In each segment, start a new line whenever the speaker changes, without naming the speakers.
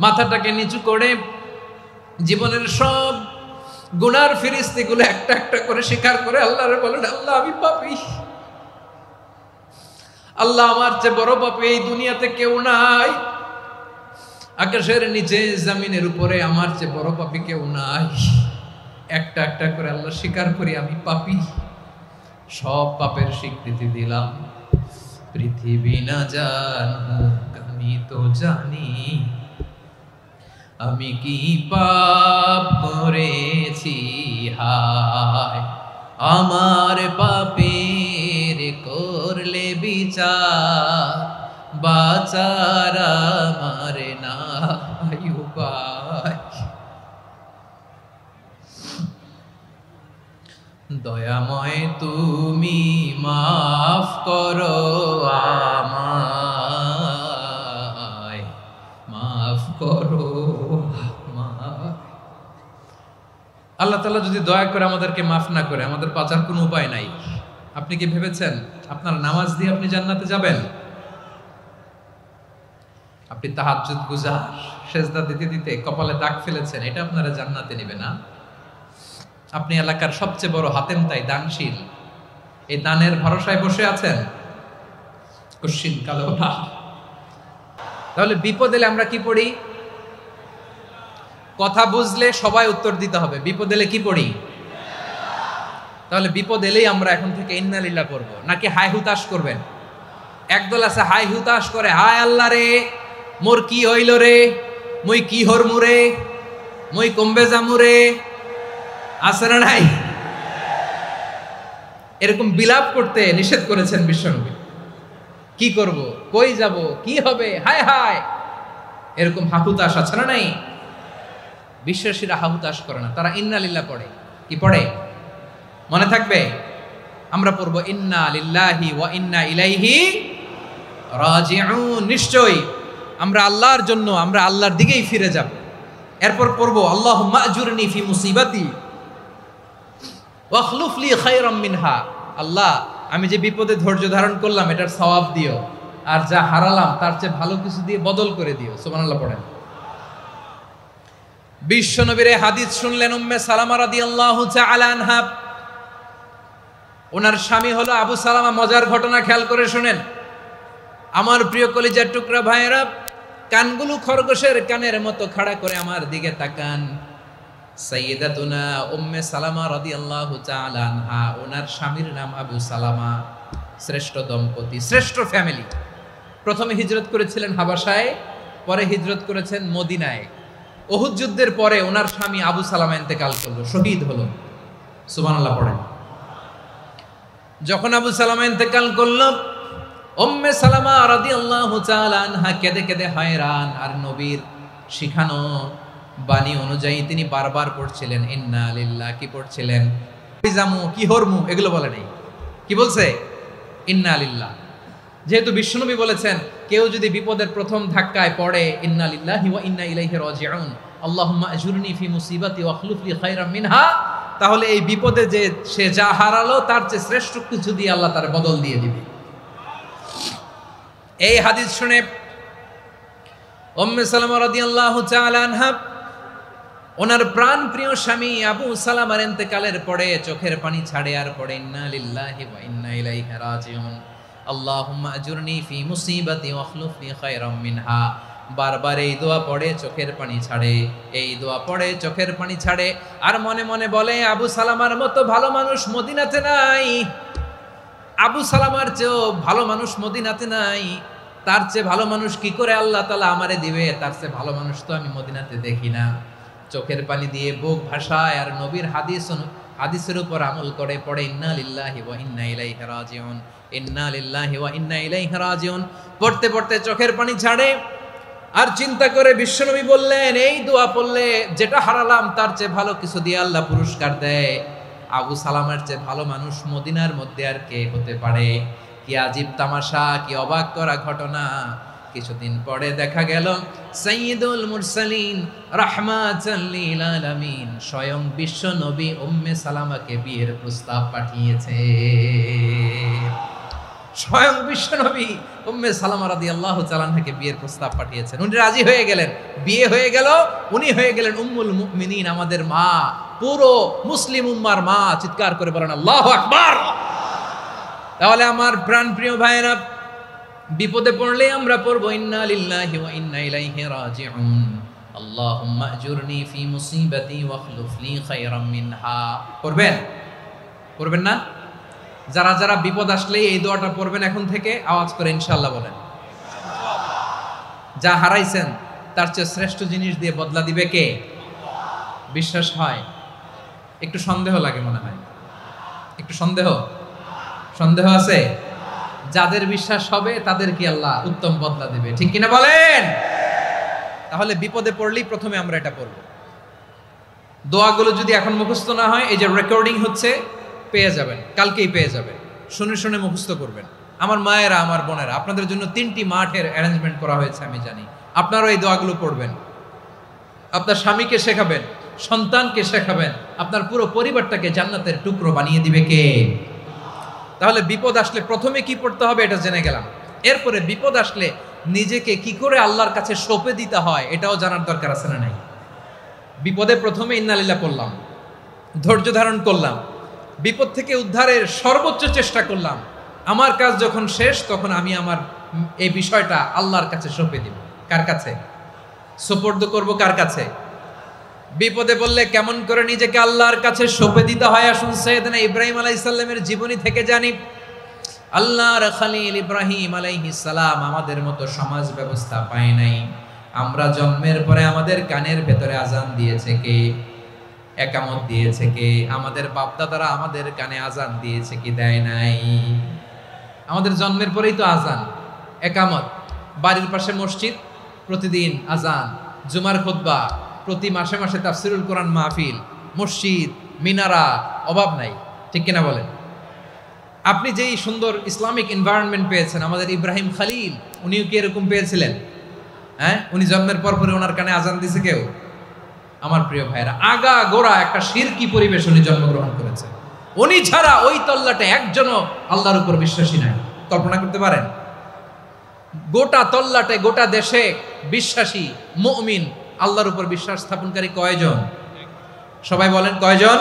মাথাটাকে নিচু করে জীবনের সব গুনার ফিরিস্তিগুলো একটা একটা করে স্বীকার করে আল্লাহরে বলেন, আল্লাহ আমি পাপী, আল্লাহ আমার চেয়ে বড় পাপী এই দুনিয়াতে কেউ নাই, আকাশের নিচে জমিনের উপরে আমার চেয়ে বড় পাপী কেউ নাই। একটা একটা করে আল্লাহ স্বীকার করি আমি পাপী, সব পাপের স্বীকৃতি দিলাম। পৃথিবী না জানুক আমি তো জানি, আমি কি পাপ করেছি, হায় আমার পাপের করলে বিচার, বাঁচার আমার নাই উপায়। দয়াময় তুমি মাফ করো আমায়, মাফ করো আমায়। আল্লাহ তাআলা যদি দয়া করে আমাদেরকে মাফ না করে, আমাদের বাঁচার কোনো উপায় নাই। আপনি কি ভেবেছেন আপনার নামাজ দিয়ে আপনি জান্নাতে যাবেন? আপনি তাহাজ্জুদ গুজার, সেজদা দিতে দিতে কপালে দাগ ফেলেছেন, এটা আপনারা জান্নাতে নেবে না। আপনি এলাকার সবচেয়ে বড় হাতেম তাই দানশীল, এই দানের ভরসায় বসে আছেন, কশিন কালো না। তাহলে বিপদ এলে আমরা কি পড়ি? কথা বুঝলে সবাই উত্তর দিতে হবে। বিপদ এলে কি পড়ি? তাহলে বিপদ এলেই আমরা এখন থেকে ইন্না লিল্লাহ পড়ব, নাকি হাই হুতাশ করবেন? একদল আছে হাই হুতাশ করে, হায় আল্লাহ রে মোর কি হইল রে, মুই কি হরমু রে, মুই কমবে জামু রে, আছে না নাই? এরকম বিলাপ করতে নিষেধ করেছেন বিশ্বনবী। কি করব, কই যাব, কি হবে, হায় হায়, এরকম হাহুতাশ আছে না নাই? বিশ্বাসীরা হাহুতাশ করে না, তারা ইন্না লিল্লাহ পড়ে। কি পড়ে মনে থাকবে? আমরা পড়বো ইন্না লিল্লাহি ওয়া ইন্না ইলাইহি রাজিউন। নিশ্চয়ই আমরা আল্লাহর জন্য, আমরা আল্লাহর দিকেই ফিরে যাব। এরপর পড়বো আল্লাহুম্মা আজুরনি ফি মুসিবাতি ওয়াখলুফ লি খায়রাম মিনহা। আল্লাহ আমি যে বিপদে ধৈর্য ধারণ করলাম এটার সওয়াব দিও, আর যা হারালাম তার চেয়ে ভালো কিছু দিয়ে বদল করে দিও। সুবহানাল্লাহ পড়েন। বিশ্বনবীর হাদিস শুনলেন উম্মে সালামা রাদিয়াল্লাহু তাআলা আনহা। ওনার স্বামী হলো আবু সালামা। মজার ঘটনা খেয়াল করে শুনেন আমার প্রিয় কলিজার টুকরা ভাইয়েরা। কানগুলো খরগোশের কানের মতো খাড়া করে আমার দিকে তাকান। সাইয়্যিদাতুনা উম্মে সালামা রাদিয়াল্লাহু তাআলা আনহা, ওনার স্বামীর নাম আবু সালামা। শ্রেষ্ঠ দম্পতি, শ্রেষ্ঠ ফ্যামিলি। প্রথমে হিজরত করেছিলেন হাবাসায়, পরে হিজরত করেছেন মদিনায়। উহুদ যুদ্ধের পরে ওনার স্বামী আবু সালামা ইন্তেকাল করলো, শহীদ হলো। সুবহানাল্লাহ পড়েন। যখন আবু সালামা ইন্তেকাল করলো, উম্মে সালামা রাদিয়াল্লাহু তাআলা আনহা কেঁদে কেঁদে হয়রান। আর নবীর শিখানো বাণী অনুযায়ী তিনি বারবার পড়ছিলেন ইন্না লিল্লাহ। কি পড়ছিলেন? জামু কি হরমু এগুলো বলে নাই, কি বলছে? ইন্না লিল্লাহ। যেহেতু বিশ্বনবী বলেছেন কেউ যদি বিপদের প্রথম ধাক্কায় পড়ে ইন্না লিল্লাহি ওয়া ইন্না ইলাইহি রাজিউন, আল্লাহুম্মা আজুরনি ফি মুসিবাতি ওয়াখলুফ লি খায়রাম মিনহা, তাহলে এই বিপদে যে সে যা হারালো তার চেয়ে শ্রেষ্ঠ কিছু দিয়ে আল্লাহ তার বদল দিয়ে দিবে। এই হাদিস শুনে উম্মে সালামা রাদিয়াল্লাহু তাআলা আনহা ওনার প্রাণ প্রিয় স্বামী আবু সালামার ইন্তেকালের পরে চোখের পানি ছাড়ে আর পড়ে ইন্না লিল্লাহি ওয়া ইন্না ইলাইহি রাজিউন, আল্লাহুম্মা আজুরনি ফি মুসিবাতি ওয়াখলুফ লি খায়রাম মিনহা। বারবার এই দোয়া পড়ে চোখের পানি ছাড়ে, এই দোয়া পড়ে চোখের পানি ছাড়ে, আর মনে মনে বলে আবু সালামার মতো ভালো মানুষ মদিনাতে নাই, আবু সালামার চেয়েও ভালো মানুষ মদিনাতে নাই, তার চেয়ে ভালো মানুষ কি করে আল্লাহ তাআলা আমারে দিবে, তার চেয়ে ভালো মানুষ তো আমি মদিনাতে দেখি না। চোখের পানি দিয়ে বুক ভাসায় আর নবীর হাদিসের উপর আমল করে পড়ে ইন্না লিল্লাহি ওয়া ইন্না ইলাইহি রাজিউন, ইন্না লিল্লাহি ওয়া ইন্না ইলাইহি রাজিউন। পড়তে পড়তে চোখের পানি ছাড়ে আর চিন্তা করে বিশ্বনবী বললেন এই দোয়া পড়লে যেটা হারালাম তার চেয়ে ভালো কিছু দিয়ে আল্লাহ পুরস্কার দেয়। আবু সালামের চেয়ে ভালো মানুষ মদিনার মধ্যে আর কে হতে পারে? কি আজীব তামাশা, কি অবাক করা ঘটনা। কিছুদিন পরে দেখা গেল সাইয়্যিদুল মুরসালিন রাহমাতাল লিল আলামিন স্বয়ং বিশ্ব নবী উম্মে সালামাকে বিয়ের প্রস্তাব পাঠিয়েছে। স্বয়ং বিশ্বনবী উম্মে সালামা রাদিয়াল্লাহু তাআলা আনহাকে বিয়ের প্রস্তাব পাঠিয়েছেন, উনি রাজি হয়ে গেলেন, বিয়ে হয়ে গেল, উনি হয়ে গেলেন উম্মুল মুমিনিন, আমাদের মা, পুরো মুসলিম উম্মার মা। চিৎকার করে বলেন আল্লাহু আকবার। তাহলে আমার প্রাণপ্রিয় ভাইয়েরা, বিপদে পড়লে আমরা পড়বো ইন্না লিল্লাহি ওয়া ইন্না ইলাইহি রাজিউন, আল্লাহুম্মা আজুরনি ফি মুসিবাতি ওয়াখলুফ লি খায়রাম মিনহা। পড়বেন? পড়বেন না? যারা যারা বিপদ আসলে এই দোয়াটা পড়বেন এখন থেকে আওয়াজ করে ইনশাআল্লাহ বলেন। যা হারাইছেন তার চেয়ে শ্রেষ্ঠ জিনিস দিয়ে বদলা দিবে কে? বিশ্বাস হয়? একটু সন্দেহ লাগে মনে হয়, একটু সন্দেহ আছে? যাদের বিশ্বাস হবে তাদের কি আল্লাহ উত্তম বদলা দিবে, ঠিক কিনা বলেন? তাহলে বিপদে পড়লেই প্রথমে আমরা এটা পড়ব। দোয়াগুলো যদি এখন মুখস্থ না হয়, এই যে রেকর্ডিং হচ্ছে, পেয়ে যাবেন, কালকেই পেয়ে যাবেন, শুনে শুনে মুখস্থ করবেন। আমার মায়েরা, আমার বোনেরা, আপনাদের জন্য 3টি মাঠের অ্যারেঞ্জমেন্ট করা হয়েছে, আমি জানি। আপনারাও এই দোয়াগুলো পড়বেন, আপনার স্বামীকে শেখাবেন, সন্তানকে শেখাবেন, আপনার পুরো পরিবারটাকে জান্নাতের টুকরো বানিয়ে দিবে কে? তাহলে বিপদ আসলে প্রথমে কি পড়তে হবে এটা জেনে গেলাম। এরপরে বিপদ আসলে নিজেকে কি করে আল্লাহর কাছে সঁপে দিতে হয় এটাও জানার দরকার আছে না নাই? বিপদে প্রথমে ইন্নালিল্লাহ পড়লাম, ধৈর্য ধারণ করলাম, বিপদ থেকে উদ্ধারের সর্বোচ্চ চেষ্টা করলাম। আমার কাজ যখন শেষ, তখন আমি আমার এই বিষয়টা আল্লাহর কাছে সঁপে দিব। কার কাছে সুপর্দ করব? কার কাছে? বিপদে বললে কেমন করে নিজেকে আল্লাহর কাছে সঁপে দিতে হয়, আসুন সাইয়েদনা ইব্রাহিম আলাইহিস সালামের জীবনী থেকে জানি। আল্লাহর খলিল ইব্রাহিম আলাইহিস সালাম আমাদের মতো সমাজ ব্যবস্থা পায় নাই। আমরা জন্মের পরে আমাদের কানের ভেতরে আজান দিয়েছে কে? একামত দিয়েছে কে? আমাদের বাপদাদারা আমাদের কানে আজান দিয়েছে কি? দেয় নাই। আমাদের জন্মের পরেই তো আজান, একামত, বাড়ির পাশে মসজিদ, প্রতিদিন আজান, জুমার খুতবা, প্রতি মাসে মাসে তাফসিরুল কোরআন মাহফিল, মসজিদ, মিনারা, অভাব নাই, ঠিক কিনা বলেন? আপনি যেই সুন্দর ইসলামিক এনভায়রনমেন্ট পেয়েছেন, আমাদের ইব্রাহিম খলিল উনিও কি এরকম পেয়েছিলেন? হ্যাঁ, উনি জন্মের পর পরে ওনার কানে আজান দিছে কেউ? আমার প্রিয় ভাইরা, আগা গোড়া একটা শিরকি পরিবেশ উনি জন্মগ্রহণ করেছে। উনি ছাড়া ওই তল্লাটে একজনও আল্লাহর উপর বিশ্বাসী নাই। কল্পনা করতে পারেন? গোটা তল্লাটে, গোটা দেশে বিশ্বাসী মুমিন, আল্লাহর উপর বিশ্বাস স্থাপনকারী কয়জন? সবাই বলেন কয়জন?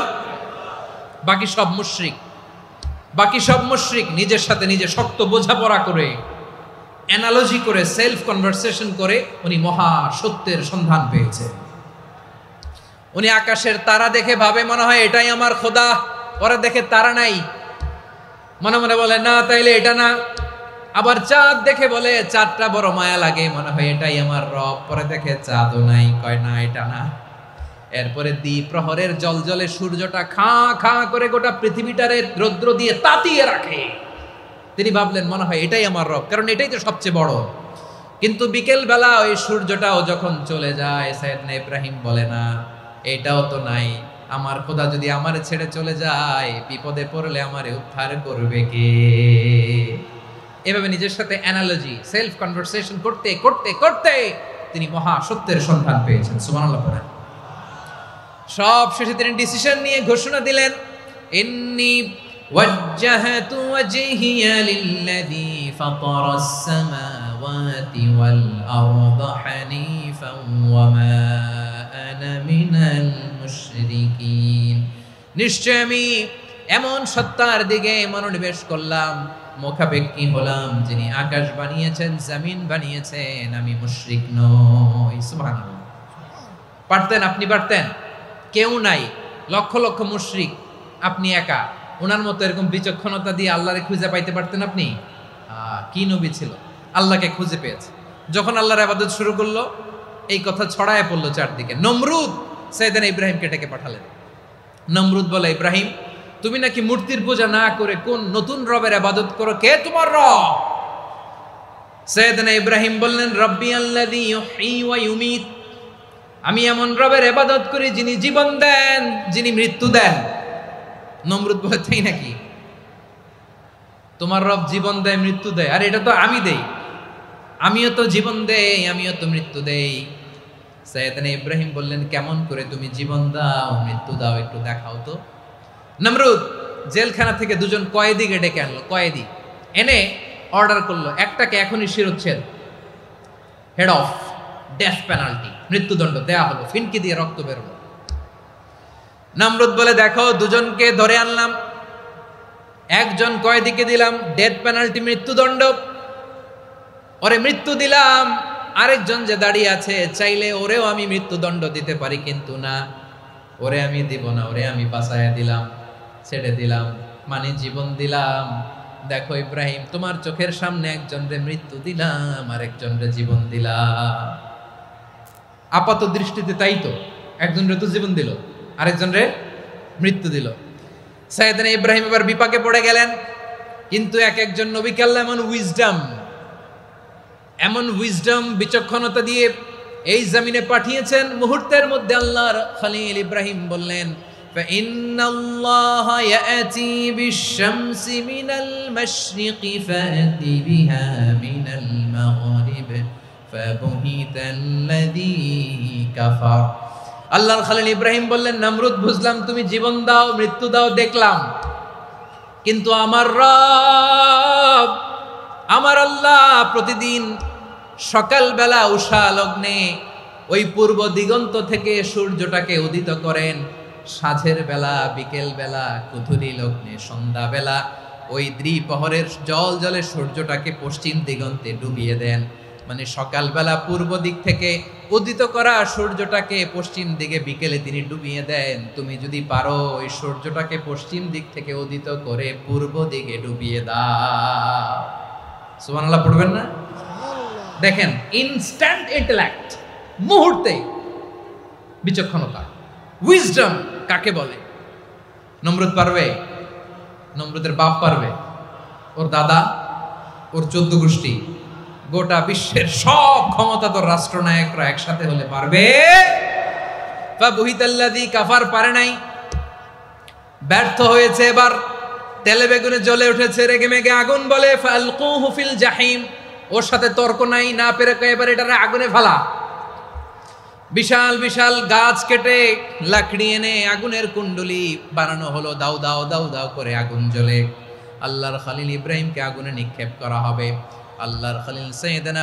বাকি সব মুশরিক। বাকি সব মুশরিক নিজের সাথে নিজে শক্ত বোঝাপড়া করে, অ্যানালজি করে, সেলফ কনভারসেশন করে উনি মহা সত্যের সন্ধান পেয়েছে। উনি আকাশের তারা দেখে ভাবে মনে হয় এটাই আমার খোদা, পরে দেখে তারা নাই, মনে মনে বলে না তাইলে এটা না। আবার চাঁদ দেখে বলে চাঁদটা বড় মায়া লাগে, মনে হয় এটাই আমার রব, পরে দেখে চাঁদও নাই, কয় না এটা না। এরপরে দ্বীপ প্রহরের জলজলে সূর্যটা খাঁ খাঁ করে গোটা পৃথিবীটারে রৌদ্র দিয়ে তাতিয়ে রাখে। তিনি ভাবলেন মনে হয় এটাই আমার রব, কারণ এটাই তো সবচেয়ে বড়। কিন্তু বিকেল বেলা ওই সূর্যটাও যখন চলে যায়, সাইয়েদনা ইব্রাহিম বলে না এটাও তো নাই, আমার খোদা যদি আমারে ছেড়ে চলে যায়, বিপদে পড়লে আমারে উদ্ধার করবে কে? এভাবে নিজের সাথে অ্যানালজি, সেলফ কনভারসেশন করতে করতে করতে তিনি মহা সত্যের সন্ধান পেয়েছেন। সুবহানাল্লাহ পড়েন। সব শেষে তিনি ডিসিশন নিয়ে ঘোষণা দিলেন, ইন্নী ওয়াজ্জাহাতু ওয়াজহিয়া লিল্লাযী ফাতারাস সামাওয়াতি ওয়াল আরদা হানিফান ওয়া মা আনা মিনাল মুশরিকিন। নিশ্চয় আমি এমন সত্তার দিকে মনোনিবেশ করলাম, মুখাপেক্ষী হলাম, যিনি আকাশ বানিয়েছেন, জমিন বানিয়েছেন, আমি মুশরিক নই। সুবহানাল্লাহ। পারতেন? আপনি পারতেন? কেউ নাই, লক্ষ লক্ষ মুশরিক, আপনি একা। ওনার মতো এরকম বিচক্ষণতা দিয়ে আল্লাহরে খুঁজে পাইতে পারতেন আপনি? কি নবী ছিল, আল্লাহকে খুঁজে পেয়েছে। যখন আল্লাহর ইবাদত শুরু করলো, এই কথা ছড়ায় পড়লো চারদিকে। নমরুদ সাইয়েদনা ইব্রাহিমকে ডেকে পাঠালেন। নমরুদ বলে, ইব্রাহিম তুমি নাকি মূর্তির পূজা না করে কোন নতুন রবের ইবাদত করো, কে তোমার রব? সাইয়েদনা ইব্রাহিম বললেন, রব্বি আল্লাযী ইউহয়ী ওয়া ইউমীত, আমি এমন রবের ইবাদত করি যিনি জীবন দেন, যিনি মৃত্যু দেন। নমরুদ বলে, তাই নাকি? তোমার রব জীবন দেয়, মৃত্যু দেয়, আর এটা তো আমি দেই, আমিও তো জীবন দেই, আমিও তো মৃত্যু দেই। সাইয়েদনা ইব্রাহিম বললেন, কেমন করে তুমি জীবন দাও, মৃত্যু দাও, একটু দেখাও তো। নমরুদ জেলখানা থেকে দুজন কয়েদিকে ডেকে আনলো। কয়েদি এনে অর্ডার করলো একটাকে এখনই শিরোচ্ছেদ, হেড অফ, ডেথ পেনাল্টি, মৃত্যুদণ্ড দেয়া হলো, ফিনকি দিয়ে রক্ত বেরোলো। নমরুদ বলে দেখো দুজনকে ধরে আনলাম, একজন কয়েদিকে দিলাম ডেথ পেনাল্টি, মৃত্যুদণ্ড, ওরে মৃত্যু দিলাম, আরেকজন যে দাঁড়িয়ে আছে চাইলে ওরেও আমি মৃত্যুদণ্ড দিতে পারি, কিন্তু না, ওরে আমি দিব না, ওরে আমি বাঁচাইয়া দিলাম, ছেড়ে দিলাম, মানে জীবন দিলাম। দেখো ইব্রাহিম, তোমার চোখের সামনে একজনরে মৃত্যু দিলাম, আরেকজনরে জীবন দিলাম। আপাত দৃষ্টিতে তাই তো, একজনরে তো জীবন দিল, আরেকজনরে মৃত্যু দিল। সাইয়েদনা ইব্রাহিম এবার বিপাকে পড়ে গেলেন, কিন্তু এক একজন নবীকে আল্লাহ এমন উইজডম বিচক্ষণতা দিয়ে এই জমিনে পাঠিয়েছেন, মুহূর্তের মধ্যে আল্লাহর খলিল ইব্রাহিম বললেন ফাইন্নাল্লাহা ইয়াতি বিশ-শামসি মিনাল মাশরিকি ফাতি বিহা মিনাল মাগরিব ফাবুহিতাল্লাযী কাফার। আল্লাহর খলিল ইব্রাহিম বললেন, নমরুদ বুঝলাম তুমি জীবন দাও, মৃত্যু দাও দেখলাম, কিন্তু আমার রব, আমার আল্লাহ প্রতিদিন সকালবেলা উষা লগ্নে ওই পূর্ব দিগন্ত থেকে সূর্যটাকে উদিত করেন, সাঁঝের বেলা, বিকেল বেলা, কুথুরি লগ্নে, সন্ধ্যা বেলা ওই দ্বিপ্রহরের জল জলে সূর্যটাকে পশ্চিম দিগন্তে ডুবিয়ে দেন। মানে সকালবেলা পূর্ব দিক থেকে উদিত করা সূর্যটাকে পশ্চিম দিকে বিকেলে তিনি ডুবিয়ে দেন। তুমি যদি পারো ওই সূর্যটাকে পশ্চিম দিক থেকে উদিত করে পূর্ব দিকে ডুবিয়ে দাও। সুবহানাল্লাহ পড়বেন না? দেখেন, ইনস্ট্যান্ট ইন্টেলেক্ট, মুহূর্তে বিচক্ষণতা, উইজডম কাকে বলে? নমরুদ পারবে? নমরুদের বাপ পারবে? ওর দাদা, ওর 14 গোষ্ঠী, গোটা বিশ্বের সব ক্ষমতাধর রাষ্ট্রনায়করা একসাথে হলে পারবে? ফাবুহিতাল্লাযী কাফার পারে নাই, ব্যর্থ হয়েছে। এবার তেলে বেগুনে জ্বলে উঠেছে, রেগে মেগে আগুন বলে ফালকুহু ফিল জাহিম। ওর সাথে তর্ক নাই, না পেরে এবার এটারে আগুনে ফেলা। বিশাল বিশাল গাছ কেটে লাকড়ি এনে আগুনের কুণ্ডলি বানানো হলো, দাও দাও দাও দাও করে আগুন জ্বলে। আল্লাহর খলিল ইব্রাহিমকে আগুনে নিক্ষেপ করা হবে। আল্লাহর খলিল সাইয়েদনা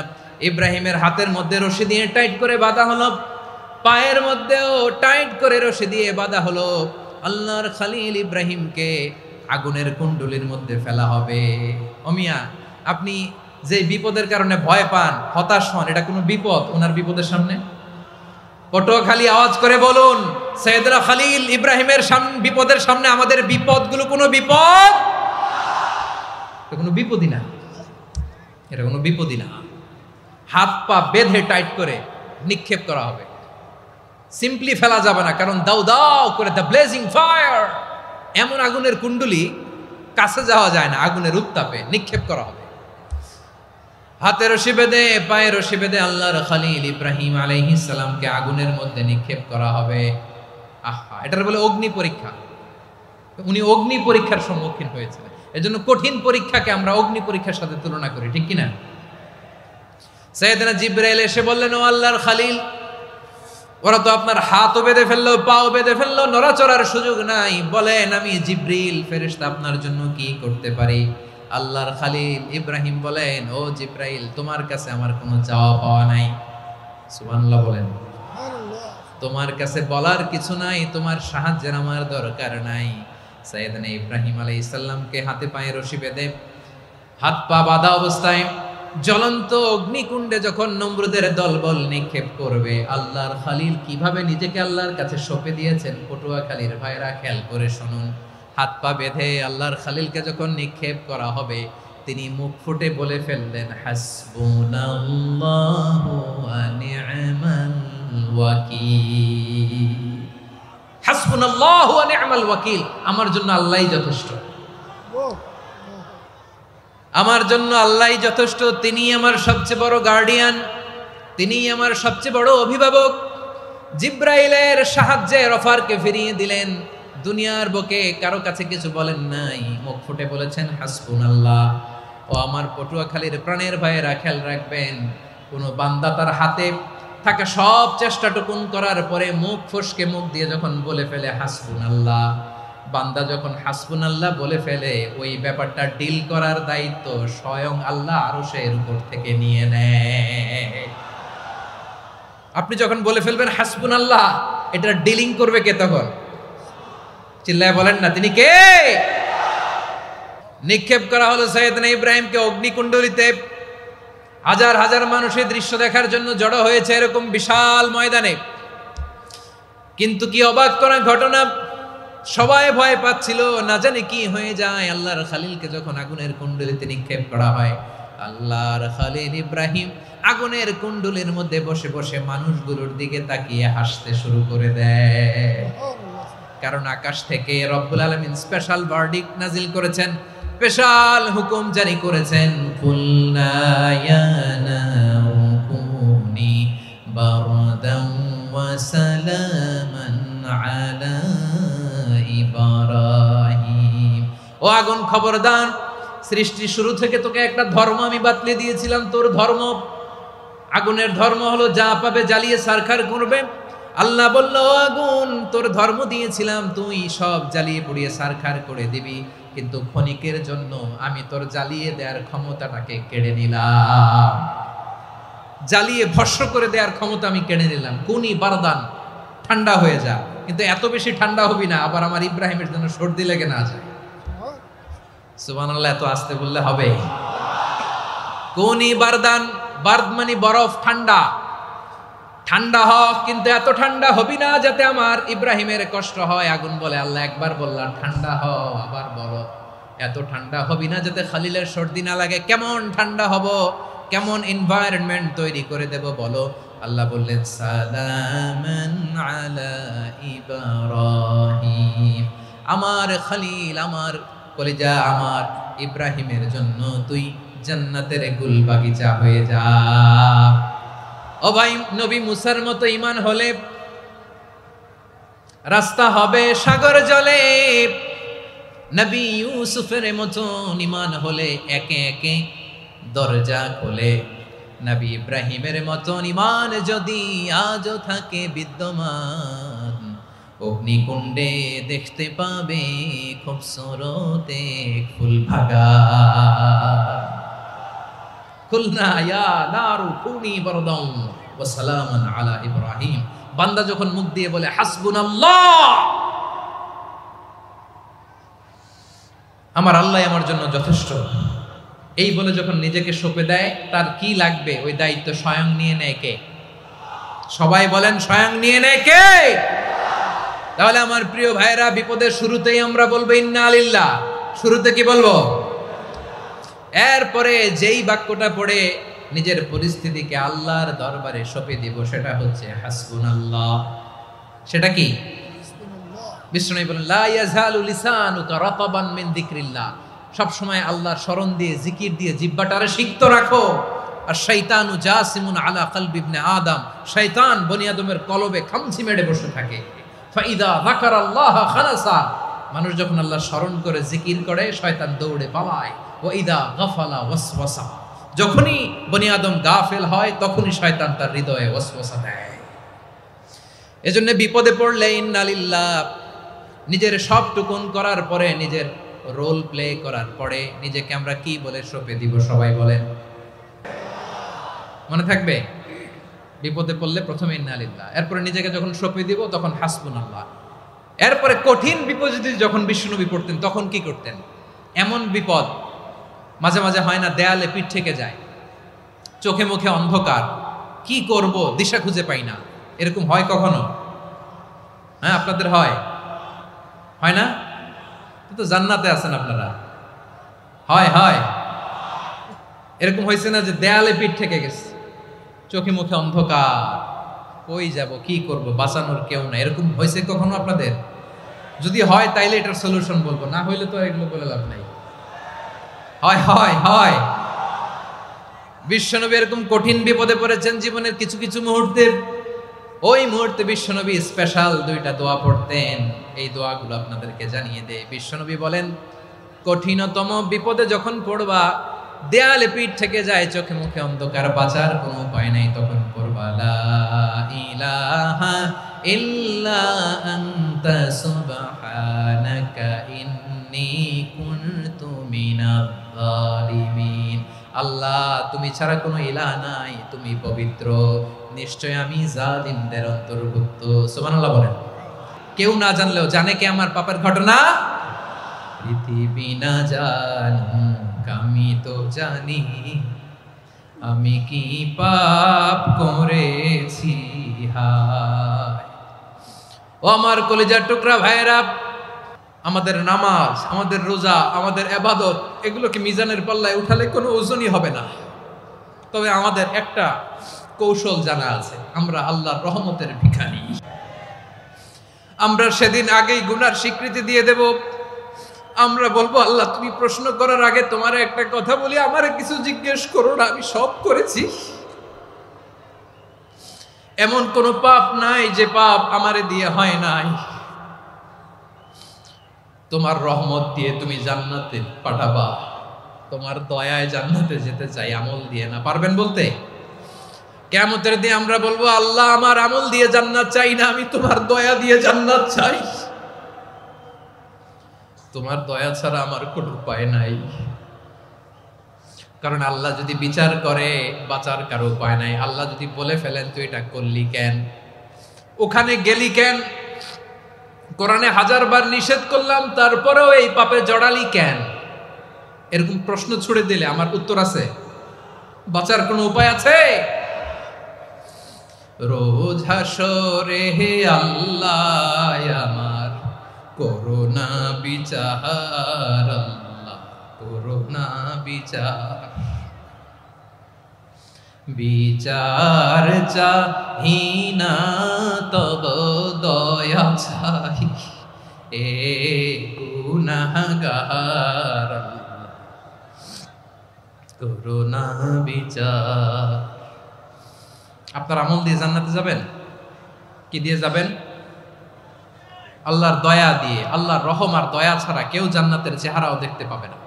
ইব্রাহিমের হাতের মধ্যে রশি দিয়ে টাইট করে বাঁধা হলো, পায়ের মধ্যেও টাইট করে রশি দিয়ে বাঁধা হলো। আল্লাহর খলিল ইব্রাহিমকে আগুনের কুণ্ডলির মধ্যে ফেলা হবে। অমিয়া, আপনি যে বিপদের কারণে ভয় পান, হতাশ হন, এটা কোনো বিপদ ওনার বিপদের সামনে? পটুয়াখালী আওয়াজ করে বলুন, সাইয়েদনা খলিল ইব্রাহিমের বিপদের সামনে আমাদের বিপদগুলো কোনো বিপদ? এটা কোনো বিপদই না, এটা কোনো বিপদই না। হাত পা বেঁধে টাইট করে নিক্ষেপ করা হবে, সিম্পলি ফেলা যাবে না, কারণ দাও দাও করে দ্য ব্লেজিং ফায়ার, এমন আগুনের কুণ্ডলি, কাছে যাওয়া যায় না, আগুনের উত্তাপে নিক্ষেপ করা হবে। হাতে রশি বেঁধে, পায়ে রশি বেঁধে আল্লাহর খলিল ইব্রাহিম আলাইহিস সালামকে আগুনের মধ্যে নিক্ষেপ করা হবে। আহা, এটার বলে অগ্নি পরীক্ষা। উনি অগ্নি পরীক্ষার সম্মুখীন হয়েছিলেন, এজন্য কঠিন পরীক্ষাকে আমরা অগ্নি পরীক্ষার সাথে তুলনা করি, ঠিক কিনা? সাইয়েদনা জিবরাইল এসে বললেন, ও আল্লাহর খলিল, ওরা তো আপনার হাতও বেঁধে ফেললো, পাও বেঁধে ফেললো, নড়াচড়ার সুযোগ নাই, বলেন আমি জিবরিল ফেরেশতা আপনার জন্য কি করতে পারি? আল্লাহর খলিল ইব্রাহিম বলেন, ও জিবরাইল, তোমার কাছে আমার কোনো চাওয়া পাওয়া নাই। সুবহানাল্লাহ বলেন। তোমার কাছে বলার কিছু নাই, তোমার সাহায্যের আমার দরকার নাই। সাইয়েদনা ইব্রাহিম আলাইহিস সালামকে হাতে পায়ে রশি বেঁধে, হাত পা বাঁধা অবস্থায় জ্বলন্ত অগ্নিকুণ্ডে যখন নমরুদের দলবল নিক্ষেপ করবে, আল্লাহর খলিল কিভাবে নিজেকে আল্লাহর কাছে সঁপে দিয়েছেন, পটুয়াখালীর ভাইরা খেয়াল করে শুনুন। হাত পা বেঁধে আল্লাহর খলিলকে যখন নিক্ষেপ করা হবে, তিনি মুখ ফুটে বলে ফেললেন, হাসবুনাল্লাহু ওয়া নি'মাল ওয়াকিল। হাসবুনাল্লাহু ওয়া নি'মাল ওয়াকিল, আমার জন্য আল্লাহই যথেষ্ট, আমার জন্য আল্লাহই যথেষ্ট। তিনি আমার সবচেয়ে বড় গার্ডিয়ান, তিনি আমার সবচেয়ে বড় অভিভাবক। জিব্রাইলের সাহায্যে অফারকে ফিরিয়ে দিলেন, দুনিয়ার বুকে কারো কাছে কিছু বলেন নাই, মুখ ফুটে বলেছেন হাসবুনাল্লাহ। ও আমার পটুয়াখালীর প্রাণের ভাইয়েরা, খেয়াল রাখবেন, কোন বান্দা তার হাতে থাকা সব চেষ্টাটুকুন করার পরে মুখ ফসকে মুখ দিয়ে যখন বলে ফেলে হাসবুনাল্লাহ, বান্দা যখন হাসবুনাল্লাহ বলে ফেলে, ওই ব্যাপারটা ডিল করার দায়িত্ব স্বয়ং আল্লাহ আরশের উপর থেকে নিয়ে নেয়। আপনি যখন বলে ফেলবেন হাসবুনাল্লাহ, এটা ডিলিং করবে কে তখন? চিল্লায় বলেন না, তিনি কে? নিক্ষেপ করা হলো সাইয়েদনা ইব্রাহিমকে অগ্নিকুণ্ডলিতে। হাজার হাজার মানুষের দৃশ্য দেখার জন্য জড়ো হয়েছে এরকম বিশাল ময়দানে। কিন্তু কি অবাক করা ঘটনা, সবাই ভয় পাচ্ছিল, না জানি কি হয়ে যায়। আল্লাহর খালিলকে যখন আগুনের কুণ্ডলিতে নিক্ষেপ করা হয়, আল্লাহর খালিল ইব্রাহিম আগুনের কুণ্ডলের মধ্যে বসে বসে মানুষগুলোর দিকে তাকিয়ে হাসতে শুরু করে দেয়। কারণ আকাশ থেকে রব্বুল আলামিন স্পেশাল ভার্ডিক্ট নাজিল করেছেন, স্পেশাল হুকুম জারি করেছেন, কুলনা ইয়া নারু কুনি বারদান ওয়া সালামান আলা ইব্রাহিম। ও আগুন, খবরদার, সৃষ্টি শুরু থেকে তোকে একটা ধর্ম আমি বাতলে দিয়েছিলাম। তোর ধর্ম, আগুনের ধর্ম হলো যা পাবে জ্বালিয়ে সারখার করবে। আল্লাহ বলল, আগুন, তোর ধর্ম দিয়েছিলাম, তুই সব জ্বালিয়ে পুড়িয়ে সারখার করে দিবি, কিন্তু ক্ষণিকের জন্য আমি তোর জ্বালিয়ে দেওয়ার ক্ষমতাটাকে কেড়ে নিলাম। জ্বালিয়ে ভস্ম করে দেওয়ার ক্ষমতা আমি কেড়ে নিলাম। কুনি বারদান, ঠান্ডা হয়ে যা। কিন্তু এত বেশি ঠান্ডা হবি না আবার আমার ইব্রাহিমের জন্য সর্দি লেগে না যায়। সুবহানাল্লাহ, এত আস্তে বললে হবে? কুনি বারদান, বারদ মানে বরফ, ঠান্ডা। ঠান্ডা হ, কিন্তু এত ঠান্ডা হবি না যাতে আমার ইব্রাহিমের কষ্ট হয়। আগুন বলে, আল্লাহ একবার বললাম ঠান্ডা হ, আবার বলো এত ঠান্ডা হবি না যাতে খালিলের সর্দি না লাগে। কেমন ঠান্ডা হব, কেমন এনভায়রনমেন্ট তৈরি করে দেব বলো? আল্লাহ বললেন, সালামান আলা ইব্রাহিম, আমার খালিল, আমার কলিজা, আমার ইব্রাহিমের জন্য তুই জান্নাতের গুল বাগিচা হয়ে যা। ও ভাই, নবী মুসার মতো ঈমান হলে রাস্তা হবে সাগর জলে, নবী ইউসুফের মতো ঈমান হলে একে একে দরজা খোলে। নবী ইব্রাহিমের মতো ঈমান যদি আজও থাকে বিদ্যমান, অগ্নিকুণ্ডে দেখতে পাবে খুবসুরত এক ফুল বাগান। কুলনা ইয়া নারু কুনি বারদান ওয়া সালামান আলা ইব্রাহিম। বান্দা যখন মুখ দিয়ে বলে হাসবুনাল্লাহ, আমার আল্লাহ আমার জন্য যথেষ্ট, এই বলে যখন নিজেকে সঁপে দেয়, তার কি লাগবে ওই দায়িত্ব স্বয়ং নিয়ে নেয় কে? সবাই বলেন, স্বয়ং নিয়ে নেয় কে? তাহলে আমার প্রিয় ভাইরা, বিপদের শুরুতেই আমরা বলবো ইন্না লিল্লাহ। শুরুতে কি বলবো? এরপরে যেই বাক্যটা পড়ে নিজের পরিস্থিতিকে আল্লাহর দরবারে সঁপে দিব, সেটা হচ্ছে হাসবুনাল্লাহ। সেটা কি? বিষ্ণু বলেন, লা ইয়াজালু লিসানুকা রাতাবান মিন যিকরিল্লাহ। সব সময় আল্লাহর স্মরণ দিয়ে, জিকির দিয়ে জিহ্বাটারে সিক্ত রাখো। আর শয়তানু জাসিমুন আলা কলবি ইবনে আদম, শয়তান বনি আদমের কলবে খামচি মেরে বসে থাকে। ফাইদা যাকারাল্লাহ খালাসা, মানুষ যখন আল্লাহর স্মরণ করে জিকির করে, শয়তান দৌড়ে পালায়। ওয়া ইদা গাফালা ওয়াসওয়াসা, যখনই বনি আদম গাফেল হয় তখনই শয়তান তার হৃদয়ে ওয়াসওয়াসা দেয়। এজন্য বিপদে পড়লে ইন্না লিল্লাহ, নিজের সব টুকুন করার পরে, নিজের রোল প্লে করার পরে নিজেকে আমরা কি বলে সঁপে দিব? সবাই বলেন, মনে থাকবে? বিপদে পড়লে প্রথমে ইন্না লিল্লাহ, এরপরে নিজেকে যখন সঁপে দিব তখন হাসবুনাল্লাহ। এরপরে কঠিন বিপদ যদি যখন বিশ্বনবী পড়তেন তখন কি করতেন? এমন বিপদ মাঝে মাঝে হয় না, দেয়ালে পিঠ থেকে যায়, চোখে মুখে অন্ধকার, কি করব দিশা খুঁজে পাই না, এরকম হয় কখনো? হ্যাঁ, আপনাদের হয়? হয় না? তো জান্নাতে আছেন আপনারা। হয় হয় এরকম হয়েছে না যে দেয়ালে পিঠ থেকে গেছে, চোখে মুখে অন্ধকার, কই যাব, কি করব, বাঁচানোর কেউ না, এরকম হয়েছে কখনো আপনাদের? যদি হয় তাইলে এটার সলিউশন বলবো, না হইলে তো এগুলো বলে লাভ নাই। হয় হয় হয় বিশ্বনবী এরকম কঠিন বিপদে পড়েছেন জীবনের কিছু কিছু মুহূর্তে। ওই মুহূর্তে বিশ্বনবী স্পেশাল দুইটা দোয়া পড়তেন। এই দোয়াগুলো আপনাদেরকে জানিয়ে দেয়। বিশ্বনবী বলেন, কঠিনতম বিপদে যখন পড়বা, দেয়ালে পিঠ থেকে যায়, চোখে মুখে অন্ধকার, বাঁচার কোনো উপায় নাই, তখন পড়বা লা ইলাহা ইল্লা আনতা সুবহানাকা তুমি ছাড়া কোনো ইলাহ নাই, তুমি পবিত্র, নিশ্চয় আমি জালিমদের অন্তর্ভুক্ত। সুবহানাল্লাহ বলেন। কেউ না জানলেও জানে কে আমার পাপের ঘটনা? পৃথিবী না জানুক আমি তো জানি, আমি কি পাপ করেছি হায়। ও আমার কলিজার টুকরা ভাইয়েরা, আমাদের নামাজ, আমাদের রোজা, আমাদের ইবাদত, এগুলোকে মিজানের পাল্লায় উঠালে কোনো ওজনই হবে না। তবে আমাদের একটা কৌশল জানা আছে, আমরা আল্লাহর রহমতের ভিখারি। আমরা সেদিন আগেই গুনার স্বীকৃতি দিয়ে দেব। আমরা বলবো, আল্লাহ তুমি প্রশ্ন করার আগে তোমার একটা কথা বলি, আমারে কিছু জিজ্ঞেস করো না, আমি সব করেছি। এমন কোন পাপ নাই যে পাপ আমারে দিয়ে হয় নাই। তোমার রহমত দিয়ে তুমি জান্নাতে পাঠাবা, তোমার দয়ায় জান্নাতে যেতে চাই, আমল দিয়ে না। পারবেন বলতে? কিয়ামতের দিন আমরা বলবো, আল্লাহ আমার আমল দিয়ে জান্নাত চাই না, আমি তোমার দয়া দিয়ে জান্নাত চাই। তোমার দয়া ছাড়া আমার কোনো উপায় নাই। কারণ আল্লাহ যদি বিচার করে বাঁচার কারো উপায় নাই। আল্লাহ যদি বলে ফেলেন তুই এটা করলি কেন, ওখানে গেলি কেন, কোরআনে 1000 বার নিষেধ করলাম তারপরেও এই পাপে জড়ালি কেন, এরকম প্রশ্ন ছুড়ে দিলে আমার উত্তর আছে? বাঁচার কোনো উপায় আছে? রোজ হাসরে হে আল্লাহ আমার করোনা বিচার, আল্লাহ করোনা বিচার, বিচার চাহি না তব দয়া চাই, এ গুনাহগার আল্লাহ করোনা বিচার। আপনার আমল দিয়ে জান্নাতে যাবেন? কি দিয়ে যাবেন? আল্লাহর দয়া দিয়ে। আল্লাহর রহম আর দয়া ছাড়া কেউ জান্নাতের চেহারাও দেখতে পাবে না।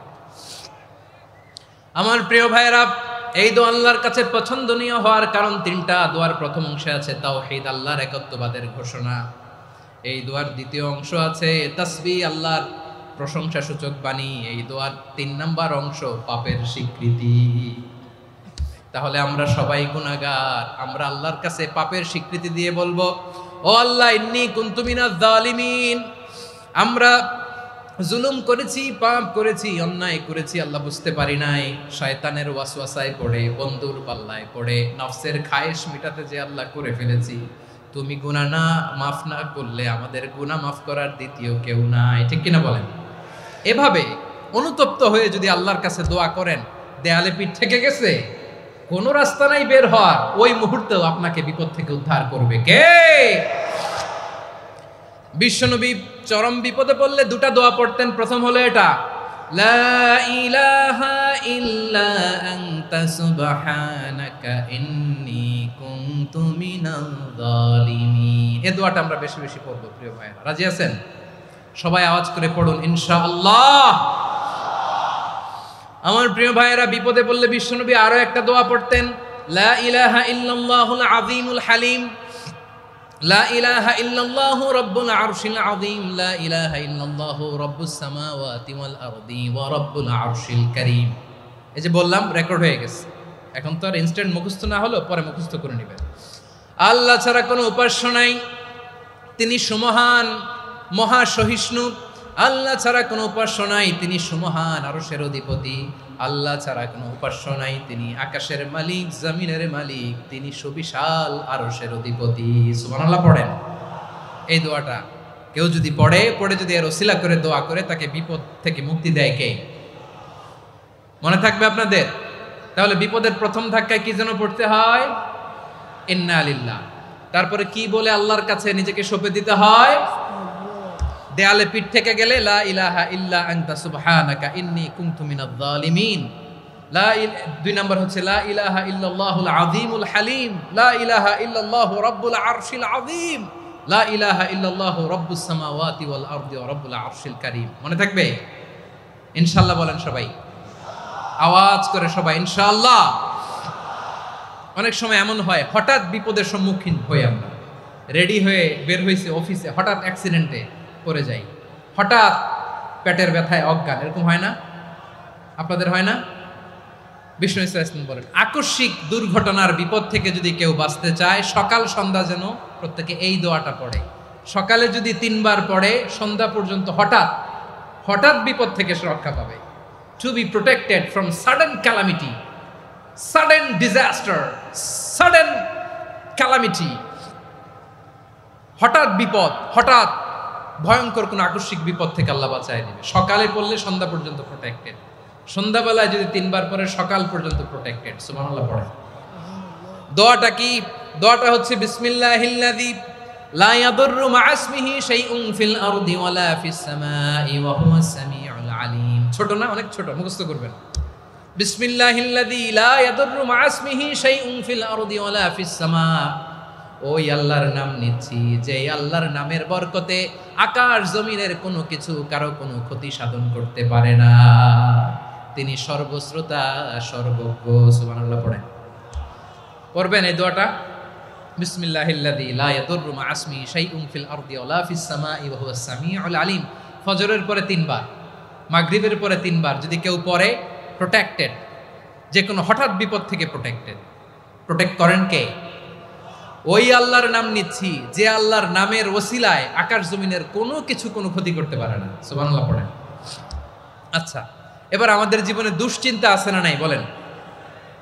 আমার প্রিয় ভাইয়েরা, এই দোয়া আল্লাহর কাছে পছন্দনীয় হওয়ার কারণ 3টা। দোয়ার প্রথম অংশে আছে তাওহীদ, আল্লাহর একত্ববাদের ঘোষণা। এই দোয়ার দ্বিতীয় অংশ আছে তাসবিহ, আল্লাহর প্রশংসা সূচক বাণী। এই দোয়ার 3 নাম্বার অংশ পাপের স্বীকৃতি। তাহলে আমরা সবাই গুনাহগার। আমরা আল্লাহর কাছে পাপের স্বীকৃতি দিয়ে বলবো, ও আল্লাহ ইন্নী কুনতু মিনাজ জালিমিন, আমরা জুলুম করেছি, পাপ করেছি, অন্যায় করেছি, আল্লাহ বুঝতে পারি নাই, শয়তানের ওয়াসওয়াসায় পড়ে, বন্ধুর পাল্লায় পড়ে, নফসের খায়েশ মিটাতে যে আল্লাহ করে ফেলেছি। তুমি গুনাহ না মাফ না করলে আমাদের গুনাহ মাফ করার দ্বিতীয় কেউ নাই। ঠিক কিনা বলেন? এভাবে অনুতপ্ত হয়ে যদি আল্লাহর কাছে দোয়া করেন, দেয়ালে পিঠ থেকে গেছে, কোনো রাস্তা নাই বের হওয়ার, ওই মুহূর্তেও আপনাকে বিপদ থেকে উদ্ধার করবে কে? বিশ্বনবী চরম বিপদে পড়লে 2টা দোয়া পড়তেন। প্রথম হলো এটা, লা ইলাহা ইল্লা আনতা সুবহানাকা ইন্নী কুনতু মিনাল জালিমিন। এই দোয়াটা আমরা বেশি বেশি পড়ব প্রিয় ভাইরা। রাজি আছেন? সবাই আওয়াজ করে পড়ুন ইনশাআল্লাহ। আমার প্রিয় ভাইয়েরা, বিপদে পড়লে বিশ্বনবী আরো একটা দোয়া পড়তেন, লা ইলাহা ইল্লাল্লাহুল আযীমুল হালিম, লা ইলাহা ইল্লাল্লাহু রাব্বুল আরশিল আযীম, লা ইলাহা ইল্লাল্লাহু রাব্বুস সামাওয়াতি ওয়াল আরদি ওয়া রাব্বুল আরশিল কারীম। এই যে বললাম, রেকর্ড হয়ে গেছে। এখন তো আর ইনস্ট্যান্ট মুখস্থ না হলো, পরে মুখস্থ করে নেবেন। আল্লাহ ছাড়া কোনো উপাস্য নাই, তিনি সুমহান, মহা সহিষ্ণু। আল্লাহ ছাড়া কোনো উপাস্য নাই, তিনি সুমহান, আরশের অধিপতি। আল্লাহ ছাড়া কোনো উপাস্য নাই, তিনি আকাশের মালিক, জমিনের মালিক, তিনি সুবিশাল আরশের অধিপতি। সুবহানাল্লাহ পড়েন। এই দোয়াটা কেউ যদি পড়ে যদি এর ওসিলা করে দোয়া করে, তাকে বিপদ থেকে মুক্তি দেয় কে? মনে থাকবে আপনাদের? তাহলে বিপদের প্রথম ধাক্কায় কি যেন পড়তে হয়? ইন্না লিল্লাহ। তারপরে কি বলে আল্লাহর কাছে নিজেকে সঁপে দিতে হয়? দেয়ালে পিঠ থেকে গেলে লা ইলাহা ইল্লা আনতা সুবহানাকা ইন্নী কুনতু মিনাজ জালিমিন। 2 নম্বর হচ্ছে লা ইলাহা ইল্লাল্লাহুল আযীমুল হালিম, লা ইলাহা ইল্লাল্লাহু রাব্বুল আরশিল আযীম, লা ইলাহা ইল্লাল্লাহু রাব্বুস সামাওয়াতি ওয়াল আরদি ওয়া রাব্বুল আরশিল কারীম। মনে থাকবে? ইনশাআল্লাহ বলেন সবাই, আওয়াজ করে সবাই ইনশাআল্লাহ। অনেক সময় এমন হয়, হঠাৎ বিপদের সম্মুখীন হই আমরা, রেডি হয়ে বের হইছে অফিসে, হঠাৎ অ্যাক্সিডেন্টে পড়ে যাই, হঠাৎ পেটের ব্যথায় অজ্ঞান, এরকম হয় না? আপনাদের হয় না? বিষ্ণু ইসলাম বলেন, আকস্মিক দুর্ঘটনার বিপদ থেকে যদি কেউ বাঁচতে চায় সকাল সন্ধ্যা যেন প্রত্যেকে এই দোয়াটা পড়ে। সকালে যদি 3 বার পড়ে, সন্ধ্যা পর্যন্ত হঠাৎ বিপদ থেকে সে রক্ষা পাবে। To be protected from sudden calamity, sudden disaster, sudden calamity, হঠাৎ বিপদ, হঠাৎ ভয়ঙ্কর কোন আকস্মিক বিপদ থেকে আল্লাহ বাঁচায় দিবে। সকালে পড়লে সন্ধ্যা পর্যন্ত প্রোটেক্টেড, সন্ধ্যাবেলায় যদি 3 বার পরে সকাল পর্যন্ত প্রোটেক্টেড। সুবহানাল্লাহ পড়ে। দোয়াটা কি? দোয়াটা হচ্ছে বিসমিল্লাহিল্লাযী লা ইয়াদুররু মা ইসমিহি শাইউন ফিল আরদি ওয়ালা ফিস সামাই ওয়া হুয়াস সামিউল আলিম। ছোট না? অনেক ছোট, মুখস্থ করবেন। বিসমিল্লাহিল্লাযী লা ইয়াদুররু মা ইসমিহি শাইউন ফিল আরদি ওয়ালা ফিস সামা। ওই আল্লাহর নাম নিচ্ছি যে আল্লাহর নামের বরকতে আকাশ জমিনের কোনো কিছু কারো কোনো ক্ষতি সাধন করতে পারে না। তিনি সর্বশ্রোতা, সর্বজ্ঞ। সুবহানাল্লাহ পড়েন। পড়বেন এই দোয়াটা, বিসমিল্লাহিল্লাযী লা ইয়াদুররু মা ইসমিহি শাইউন ফিল আরদি ওয়ালা ফিস সামাই ওয়া হুয়াস সামিউল আলিম। ফজরের পরে 3 বার, মাগরিবের পরে 3 বার যদি কেউ পড়ে, প্রোটেক্টেড, যে কোনো হঠাৎ বিপদ থেকে প্রোটেক্টেড। প্রোটেক্ট করেন কে? ওই আল্লাহর নাম নিচ্ছি যে আল্লাহর নামের ওসিলায় আকাশ জমিনের কোনো কিছু কোনো ক্ষতি করতে পারে না। সুবহানাল্লাহ পড়েন। আচ্ছা, এবার আমাদের জীবনে দুশ্চিন্তা আছে না নাই বলেন?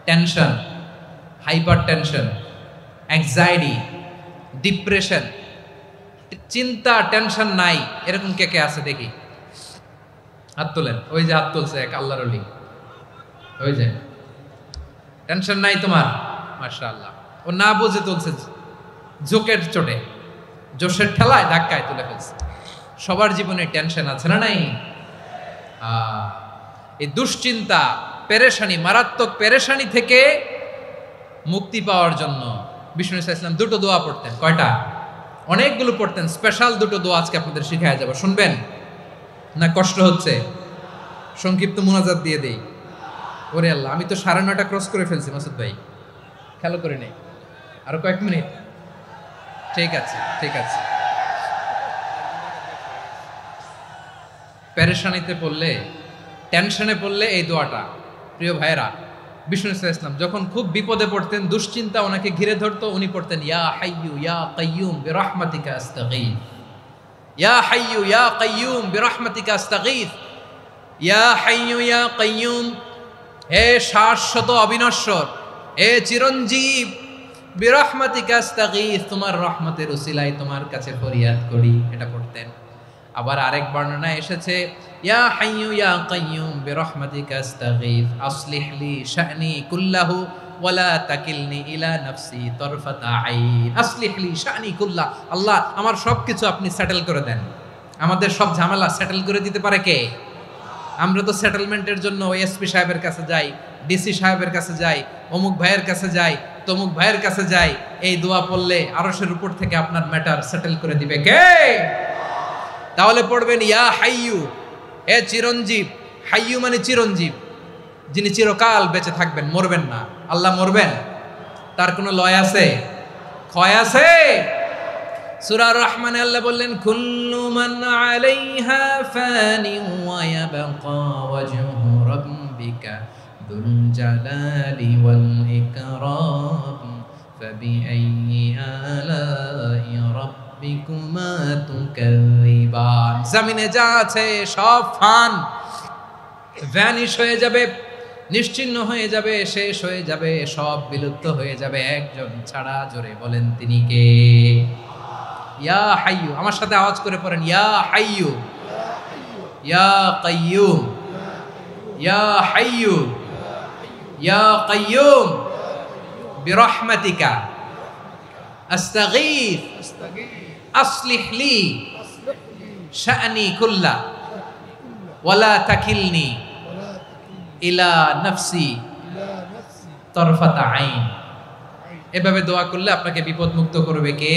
Tension, hyper tension, anxiety, depression, চিন্তা, টেনশন নাই এরকম কে কে আছে দেখি? হাত তোলেন। ওই যে হাত তুলছে এক আল্লাহর ওলি, ওই যে। টেনশন নাই তোমার? মাশাআল্লাহ। ও না বুঝে তুলছে, জোকের চোটে, জোশের ঠেলায় ধাক্কায় তুলে ফেলছে। সবার জীবনে টেনশন আছে না নাই? এই দুশ্চিন্তা, পেরেশানি, মারাত্মক পেরেশানি থেকে মুক্তি পাওয়ার জন্য বিষ্ণু ইসলাম 2টো দোয়া পড়তেন। কয়টা? অনেকগুলো পড়তেন। স্পেশাল 2টো দোয়া আজকে আপনাদের শিখায় যাব। শুনবেন না? কষ্ট হচ্ছে? সংক্ষিপ্ত মুনাজাত দিয়ে দেই। ওরে আল্লাহ, আমি তো 9:30 ক্রস করে ফেলছি মাসুদ ভাই, খেয়াল করে নেই। আরো কয়েক মিনিট? ঠিক আছে, ঠিক আছে। পেরেশানিতে পড়লে, টেনশনে পড়লে এই দোয়াটা, প্রিয় ভাইরা, বিষ্ণু ইসলাম যখন খুব বিপদে পড়তেন, দুশ্চিন্তা ওনাকে ঘিরে ধরতো, উনি পড়তেন ইয়া হাইয়ু ইয়া কাইয়ুম বিরহমাতিকা আস্তাগীথ, ইয়া হাইয়ু ইয়া কাইয়ুম বিরহমাতিকা আস্তাগীথ, ইয়া হাইয়ু ইয়া কাইয়ুম, হে শাশ্বত অবিনশ্বর, হে চিরঞ্জীব, বিরহমাতিকা আস্তাগীথ, তোমার রহমতের উসিলায় তোমার কাছে ফরিয়াদ করি। এটা পড়তেন। আবার আরেক বর্ণনায় এসেছে ইয়া হাইয়ু ইয়া কাইয়ুম বিরহমাতিকা আস্তাগীথ আসলিহ লি শা'নি কুল্লাহু ওয়ালা তাকিলনি ইলা নাফসি তারফাতা আইন। আসলিহ লি শা'নি কুল্লাহ, আল্লাহ আমার সবকিছু আপনি সেটেল করে দেন। আমাদের সব ঝামেলা সেটেল করে দিতে পারে কে? আমরা তো সেটেলমেন্টের জন্য এসপি সাহেবের কাছে যাই, ডিসি সাহেবের কাছে যাই, অমুক ভাইয়ের কাছে যাই, তমুক ভাইয়ের কাছে যাই। এই দোয়া পড়লে আরশের উপর থেকে আপনার ম্যাটার সেটেল করে দিবে কে? তাহলে পড়বেন ইয়া হাইয়ু, হে চিরঞ্জীব। হাইয়ু মানে চিরঞ্জীব, যিনি চিরকাল বেঁচে থাকবেন, মরবেন না। আল্লাহ মরবেন? তার কোনো লয় আছে? ক্ষয় আছে? সূরা রহমানে আল্লাহ বললেন কুল্লু মান আলাইহা ফানি ওয়া ইয়াবকা ওয়াজহু রাব্বিকা যুল জালালি ওয়াল ইকরাম ফাবিআইয়ি আলাই রাব্বিকুমা তুকাযিবান। জমিনে যা আছে সব ফান, ভ্যানিশ হয়ে যাবে, নিশ্চিহ্ন হয়ে যাবে, শেষ হয়ে যাবে, সব বিলুপ্ত হয়ে যাবে, একজন ছাড়া। জোরে বলেন তিনি কে? ইয়া হাইয়ু। আমার সাথে আওয়াজ করে পড়েন ইয়া হাইয়ু ইয়া কাইয়ুম ইয়া হাইয়ু ইয়া কাইয়ুম বিরহমাতিকা আস্তাগীথ আসলিহ লি শা'নি কুল্লা ওয়ালা তাকিলনি ইলা নাফসি তারফাতা আইন। এভাবে দোয়া করলে আপনাকে বিপদ মুক্ত করবে কে?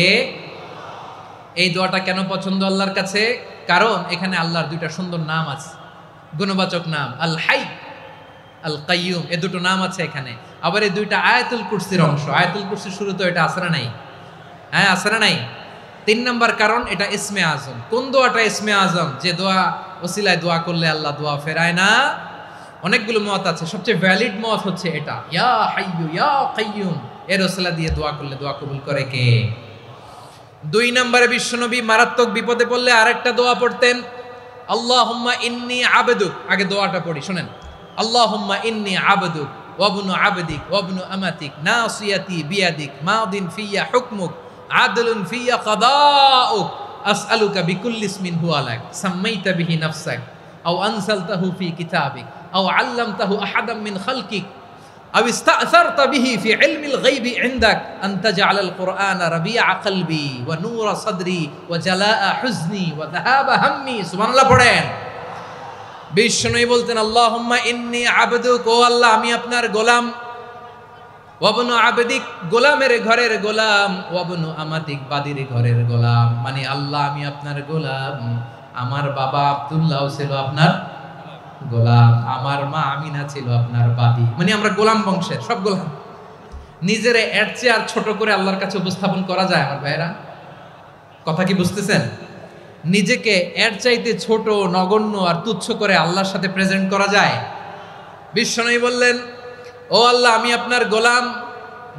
এই দোয়াটা কেন পছন্দ আল্লাহর কাছে? কারণ এখানে আল্লাহর 2টা সুন্দর নাম আছে, গুণবাচক নাম, আল হাই, আল কাইয়ুম। এই 2টো নাম আছে এখানে। আবার এই 2টা আয়াতুল কুরসির অংশ। আয়াতুল কুরসির শুরু তো এটা আছে না নাই? হ্যাঁ, আছে না নাই? 3 নাম্বার কারণ এটা ইসমে আজম। কোন দোয়াটা ইসমে আজম? যে দোয়া ওসিলায় দোয়া করলে আল্লাহ দোয়া ফেরায় না। অনেকগুলো মত আছে, সবচেয়ে ভ্যালিড মত হচ্ছে এটা, ইয়া হাইয়ু ইয়া কাইয়ুম, এর ওসিলা দিয়ে দোয়া করলে দোয়া কবুল করে কে? 2 নম্বরে বিশ্বনবী মারাত্মক বিপদে পড়লে আরেকটা দোয়া পড়তেন, আল্লাহুম্মা ইন্নী আবদুক। আগে দোয়াটা পড়ি, শুনেন। আল্লাহুম্মা ইন্নী আবদুক ওয়া ইবনু আবদিক ওয়া ইবনু আমাতিক নাসিয়াতি বিয়াদিক মাদিন ফিয়া হুকমুক আদলুন ফিয়া কাদাউক আসআলুকা বিকুল্লি ইসমিন হুয়া লাক সাম্মাইতা বিহি নাফসাক আও আনসালতাহু ফি কিতাবিক আও আল্লামতাহু আহাদাম মিন খালকিক আও ইস্তা'সারতা বিহি ফি ইলমিল গায়বি ইনদাক আন তাজআলাল কুরআনা রাবিআ কলবি ওয়া নূরা সাদরি ওয়া জালাআ হুজনি ওয়া যাহাবা হাম্মি। সুবহানাল্লাহ পড়েন। বিশ্বনবী বলতেন, আল্লাহুম্মা ইন্নী আবদুক, ও আল্লাহ আমি আপনার গোলাম, ওয়া ইবনু আবদিক, গোলামের ঘরের গোলাম, ওয়া ইবনু আমাতিক, বাদীর ঘরের গোলাম। মানে আল্লাহ আমি আপনার গোলাম, আমার বাবা আব্দুল্লাহ ছিল আপনার গোলাম, আমার মা আমিনা ছিল আপনার বাদী। মানে আমরা গোলাম বংশের, সব গোলাম। নিজের এর চেয়ে আর ছোট করে আল্লাহর কাছে উপস্থাপন করা যায় আমার ভাইরা? কথা কি বুঝতেছেন? নিজেকে এর চাইতে ছোট, নগণ্য আর তুচ্ছ করে আল্লাহর সাথে প্রেজেন্ট করা যায়? বিশ্বনবী বললেন, ও আল্লাহ আমি আপনার গোলাম,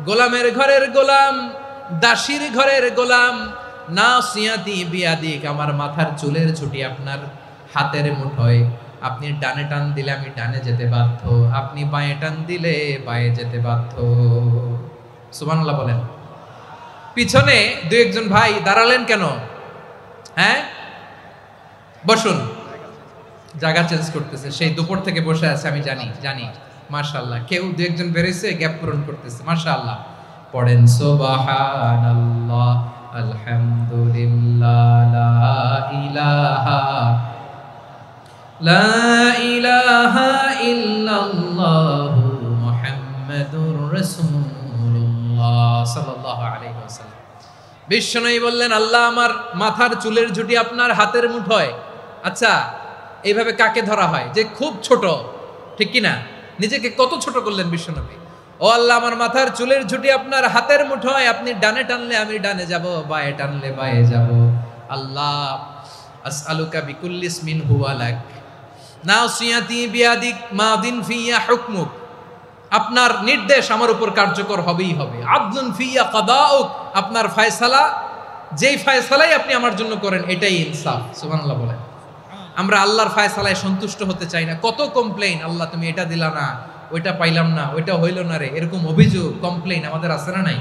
গোলামের ঘরের গোলাম, দাসীর ঘরের গোলাম, নাসিয়াতি বিয়াদিক, আমার মাথার চুলের ছুটি আপনার হাতের মুঠোয়, আপনি ডানে টান দিলে আমি ডানে যেতে বাধ্য, আপনি বাঁয়ে টান দিলে বাঁয়ে যেতে বাধ্য। সুবহানাল্লাহ বলেন। পিছনে 2-1 ভাই দাঁড়ালেন কেন? হ্যাঁ, বসুন। জায়গা চেঞ্জ করতেছে, সেই দুপুর থেকে বসে আছে আমি জানি। মাশাআল্লাহ, কেউ 2-1 বেরিয়েছে, গ্যাপ পূরণ করতেছে। মাশাআল্লাহ। পড়েন সুবহানাল্লাহ আলহামদুলিল্লাহ লা ইলাহা ইল্লাল্লাহু মুহাম্মাদুর রাসূলুল্লাহ সাল্লাল্লাহু আলাইহি ওয়াসাল্লাম। বিশ্বনবী বললেন, আল্লাহ আমার মাথার চুলের ঝুঁটি আপনার হাতের মুঠোয়। আচ্ছা, এইভাবে কাকে ধরা হয়? যে খুব ছোট, ঠিক কি না? নিজেকে কত ছোট করলেন বিশ্বনবী। ও আল্লাহ আমার মাথার চুলের ঝুঁটি আপনার হাতের মুঠোয়, আপনি ডানে টানলে আমি ডানে যাব, বাঁয়ে টানলে বাঁয়ে যাব। আল্লাহ আসআলুকা বিকুল্লি ইসমিন হুয়া লাক নাসিয়াতি বিয়াদিক মাদিন ফিয়া হুকমুক, আপনার নির্দেশ আমার উপর কার্যকর হবেই হবে। আদলুন ফিয়া কাদাউক, আপনার ফয়সালা, যেই ফয়সালাই আপনি আমার জন্য করেন এটাই ইনসাফ। সুবহানাল্লাহ বলেন। আমরা আল্লাহর ফয়সালায় সন্তুষ্ট হতে চাই না। কত কমপ্লেইন, আল্লাহ তুমি এটা দিলা না, ওইটা পাইলাম না, ওইটা হইল না রে, এরকম অভিযোগ, কমপ্লেইন আমাদের আছে না নাই?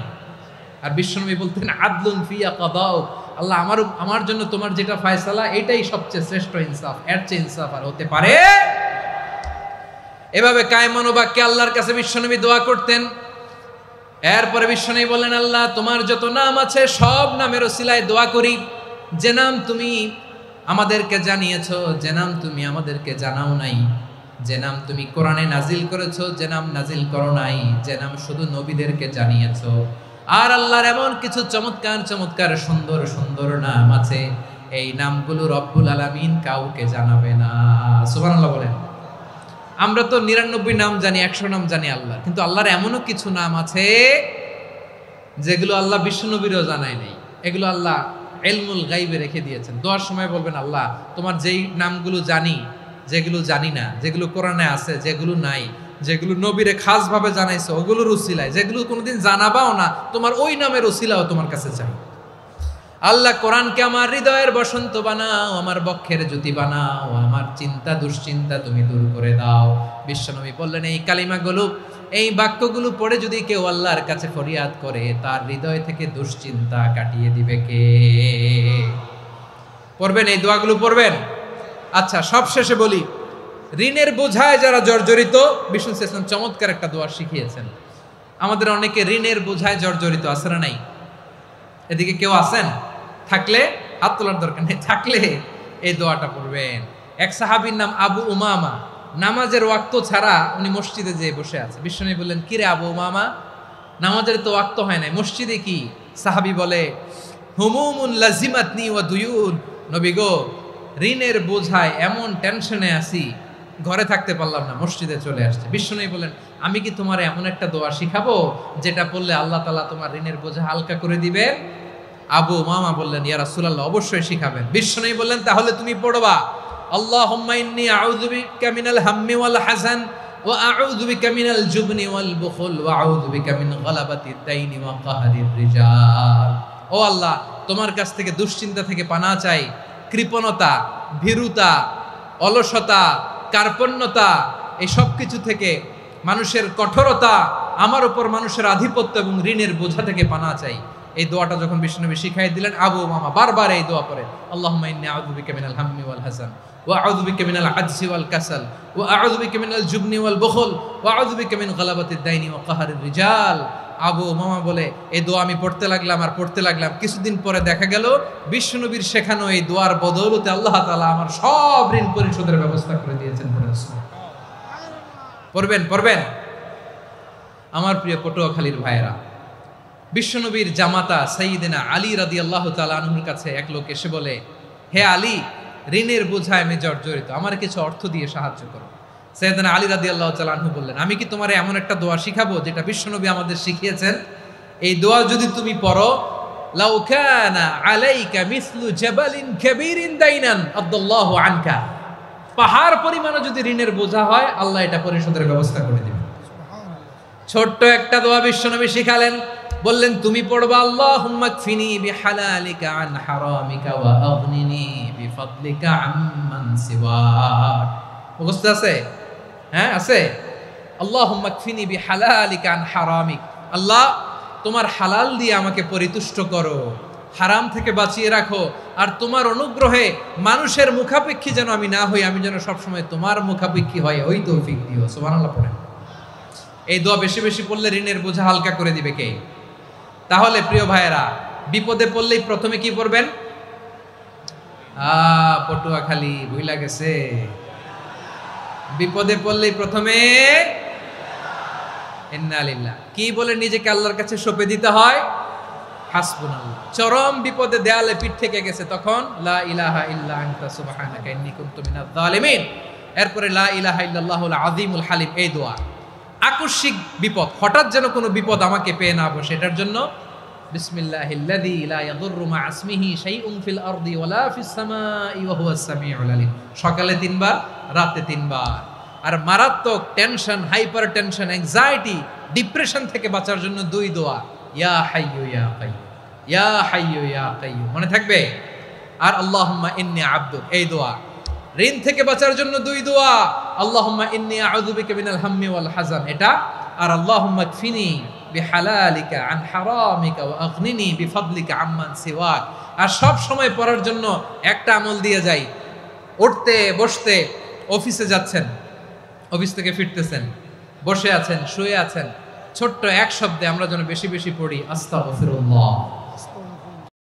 আর বিশ্বনবী বলতেন, আদলুন ফিয়া কাদাউক, আল্লাহ আমার জন্য তোমার যেটা ফয়সালা এটাই সবচেয়ে শ্রেষ্ঠ ইনসাফ, এর চেয়ে ইনসাফ আর হতে পারে? এভাবে কায়মান বাক্যে আল্লাহর কাছে বিশ্বনবী দোয়া করতেন। এরপরে বিশ্বনবী বললেন, আল্লাহ তোমার যত নাম আছে সব নামের ওসিলায় দোয়া করি, যে নাম তুমি আমাদেরকে জানিয়েছো, যে নাম তুমি আমাদেরকে জানাও নাই, যে নাম তুমি কোরআনে নাজিল করেছো, যে নাম নাজিল করো নাই, যে নাম শুধু নবীদেরকে জানিয়েছো। আর আল্লাহর এমন কিছু চমৎকার চমৎকার সুন্দর সুন্দর নাম আছে, এই নামগুলো রব্বুল আলামিন কাউকে জানাবে না। সুবহানাল্লাহ বলেন। আমরা তো 99 নাম জানি, 100 নাম জানি আল্লাহ, কিন্তু আল্লাহর এমনও কিছু নাম আছে যেগুলো আল্লাহ বিশ্বনবীরও জানায় নাই। এগুলো আল্লাহ ইলমুল গায়বে রেখে দিয়েছেন। দোয়ার সময় বলবেন, আল্লাহ তোমার যেই নামগুলো জানি, যেগুলো জানি না, যেগুলো কোরআনে আছে, যেগুলো নাই, যেগুলো নবীরে খাস ভাবে জানাইছো ওগুলোর উসিলায়, যেগুলো কোনোদিন জানাবাও না, তোমার ওই নামের উসিলাও তোমার কাছে চাই। আল্লাহ কোরআনকে আমার হৃদয়ের বসন্ত বানাও, আমার বক্ষের জ্যোতি বানাও, আমার চিন্তা দুশ্চিন্তা তুমি দূর করে দাও। বিশ্বনবী বললেন, এই কালিমাগুলো, এই বাক্যগুলো পড়ে যদি কেউ আল্লাহর কাছে ফরিয়াদ করে, তার হৃদয় থেকে দুশ্চিন্তা কাটিয়ে দিবে কে? পড়বেন, এই দোয়াগুলো পড়বেন। আচ্ছা, সব শেষে বলি, ঋণের বোঝায় যারা জর্জরিত, বিষ্ণু ইসলাম চমৎকার একটা দোয়া শিখিয়েছেন। আমাদের অনেকে ঋণের বোঝায় জর্জরিত, আছে না নাই? এদিকে কেউ আছেন? থাকলে হাত তোলার দরকার নেই, থাকলে এই দোয়াটা পড়বেন। এক সাহাবীর নাম আবু উমামা, নামাজের ওয়াক্ত ছাড়া উনি মসজিদে যেয়ে বসে আছে। বিশ্বনবী বললেন, কি রে আবু উমামা, নামাজের তো ওয়াক্ত হয় নাই, মসজিদে কি? সাহাবী বলে, হুমুমুন লাজিমাতনি ওয়া দুয়ুন, নবী গো ঋণের বোঝায় এমন টেনশনে আছি, ঘরে থাকতে পারলাম না, মসজিদে চলে আসছে। বিশ্বনবী বলেন, আমি কি তোমার এমন একটা দোয়া শিখাবো যেটা পড়লে আল্লাহ তাআলা তোমার ঋণের বোঝা হালকা করে দিবে? আবু উমামা বললেন, ইয়া রাসূলুল্লাহ অবশ্যই শিখাবেন। বিশ্বনবী বললেন, তাহলে তুমি পড়বা, আল্লাহুম্মা ইন্নী আউযু বিকা মিনাল হাম্মি ওয়াল হাযান ওয়া আউযু বিকা মিনাল জুবনি ওয়াল বুখল ওয়া আউযু বিকা মিন গালাবাতিদ দাইনি ওয়া কাহরির রিজাল। ও আল্লাহ, তোমার কাছ থেকে দুশ্চিন্তা থেকে পানাহ চাই, কৃপণতা, ভীরুতা, অলসতা, কার্পণ্যতা, এই সব কিছু থেকে, মানুষের কঠোরতা, আমার উপর মানুষের আধিপত্য এবং ঋণের বোঝা থেকে পানাহ চাই। এই দোয়াটা যখন বিশ্বনবী শিখাই দিলেন, আবু মামা বারবার এই দোয়া পড়ে, আল্লাহুম্মা ইন্নী আউযু বিকা মিনাল হাম্মি ওয়াল হাযান ওয়া আউযু বিকা মিনাল আজজি ওয়াল কাসাল ওয়া আউযু বিকা মিনাল জুবনি ওয়াল বুখল ওয়া আউযু বিকা মিন গালাবাতিদ দাইনি ওয়া কাহরির রিজাল। আবু মামা বলে এই দোয়া আমি পড়তে লাগলাম। কিছুদিন পরে দেখা গেল বিশ্বনবীর শেখানো এই দোয়ার বদৌলতে আল্লাহ তাআলা আমার সব ঋণ পরিশোধের ব্যবস্থা করে দিয়েছেন। পড়বেন। আমার প্রিয় পটুয়াখালীর ভাইয়েরা, বিশ্বনবীর জামাতা সাইয়্যিদিনা আলী রাদিয়াল্লাহু তাআলা আনহুর কাছে এক লোক এসে বলে, হে আলী, ঋণের বোঝায় আমি জর্জরিত, আমার কিছু অর্থ দিয়ে সাহায্য করো। সাইয়্যিদিনা আলী রাদিয়াল্লাহু তাআলা আনহু বললেন, আমি কি তোমারে এমন একটা দোয়া শিখাবো যেটা বিশ্বনবী আমাদের শিখিয়েছেন? এই দোয়া যদি তুমি পড়ো, লাউ কানা আলাইকা মিসলু জাবালিন কাবীরিন দাইনান আদাল্লাহু আনকা, পাহাড় পরিমাণে যদি ঋণের বোঝা হয়, আল্লাহ এটা পরিশোধের ব্যবস্থা করে দিবেন। ছোট্ট একটা দোয়া বিশ্বনবী শিখালেন, বললেন তুমি পড়বা, আল্লাহুম্মা কফিনি বিহালালিকা আন হারামিকা ওয়া আগনিনি বিফাদলিকা আম্মান সিওয়াক। মুখস্থ আছে? হ্যাঁ, আছে। আল্লাহুম্মা কফিনি বিহালালিকা আন হারামিক, আল্লাহ তোমার হালাল দিয়ে আমাকে পরিতুষ্ট করো, হারাম থেকে বাঁচিয়ে রাখো, আর তোমার অনুগ্রহে মানুষের মুখাপেক্ষী যেন আমি না হই, আমি যেন সবসময় তোমার মুখাপেক্ষী হয়, ওই তৌফিক দিও। সুবহানাল্লাহ পড়েন। এই দোয়া বেশি বেশি পড়লে ঋণের বোঝা হালকা করে দিবে কে? তাহলে প্রিয় ভাইয়েরা, বিপদে পড়লেই প্রথমে কি পড়বেন? পটুয়াখালী ভুইলা গেছে। বিপদে পড়লেই প্রথমে ইন্না লিল্লাহ কি বলে নিজেকে আল্লাহর কাছে সঁপে দিতে হয়? হাসবুনাল্লাহ। চরম বিপদে দেয়ালে পিঠ থেকে গেছে, তখন লা ইলাহা ইল্লা আনতা সুবহানাকা ইন্নী কুনতু মিনাজ জালিমিন। এরপরে লা ইলাহা ইল্লাল্লাহুল আযীমুল হালিম, এই দোয়া। আকস্মিক বিপদ, হঠাৎ যেন কোনো বিপদ আমাকে পেয়ে না বসে, এটার জন্য বিসমিল্লাহিল্লাযী লা ইয়াদুররু মা ইসমিহি শাইউন ফিল আরদি ওয়ালা ফিস সামাই ওয়া হুয়াস সামিউল আলিম। সকালে 3 বার, রাতে 3 বার। আর মারাত্মক tension, hyper tension, anxiety, depression থেকে বাঁচার জন্য 2 দোয়া, ইয়া হাইয়্যু ইয়া কাইয়্যুম, ইয়া হাইয়্যু ইয়া কাইয়্যুম, মনে থাকবে? আর আল্লাহুম্মা ইন্নী আবদুক, এই দোয়া। ঋণ থেকে বাঁচার জন্য 2 দোয়া, আল্লাহুম্মা ইন্নী আউযু বিকা মিনাল হাম্মি ওয়াল হাযান, এটা। আর আল্লাহুম্মা কফিনি বিহালালিকা আন হারামিকা ওয়া আগনিনি বিফাদলিকা আম্মান সিওয়াক। আর সব সময় পড়ার জন্য একটা আমল দিয়ে যাই, উঠতে বসতে, অফিসে যাচ্ছেন, অফিস থেকে ফিরতেছেন, বসে আছেন, শুয়ে আছেন, ছোট্ট এক শব্দে আমরা যেন বেশি বেশি পড়ি, আস্তাগফিরুল্লাহ।